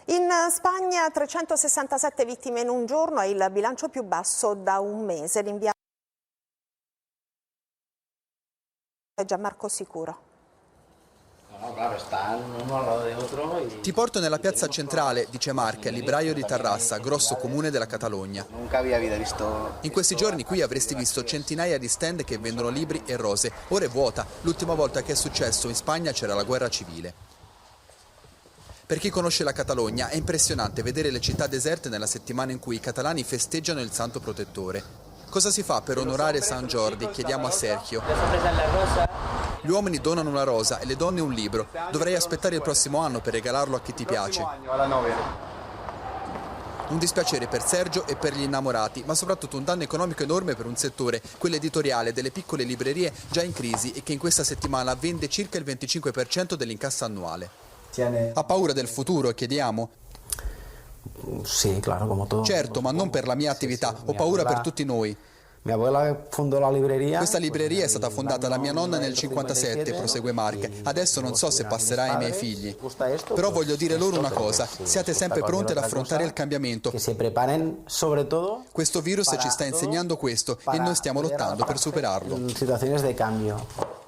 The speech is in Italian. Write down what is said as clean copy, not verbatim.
In Spagna 367 vittime in un giorno è il bilancio più basso da un mese. L'inviato è Gianmarco Sicuro. Ti porto nella piazza centrale, dice Marc, libraio di Tarrasa, grosso comune della Catalogna. In questi giorni qui avresti visto centinaia di stand che vendono libri e rose. Ora è vuota. L'ultima volta che è successo in Spagna c'era la guerra civile. Per chi conosce la Catalogna è impressionante vedere le città deserte nella settimana in cui i catalani festeggiano il santo protettore. Cosa si fa per onorare San Jordi? Chiediamo a Sergio. Gli uomini donano una rosa e le donne un libro. Dovrei aspettare il prossimo anno per regalarlo a chi ti piace. Un dispiacere per Sergio e per gli innamorati, ma soprattutto un danno economico enorme per un settore, quello editoriale delle piccole librerie già in crisi e che in questa settimana vende circa il 25% dell'incasso annuale. Ha paura del futuro, chiediamo? Sì, claro, come todo. Certo, ma non per la mia attività, ho paura per tutti noi. Questa libreria è stata fondata da mia nonna nel 1957, prosegue Marc. Adesso non so se passerà ai miei figli. Però voglio dire loro una cosa, siate sempre pronti ad affrontare il cambiamento. Questo virus ci sta insegnando questo e noi stiamo lottando per superarlo. Situazioni di cambio.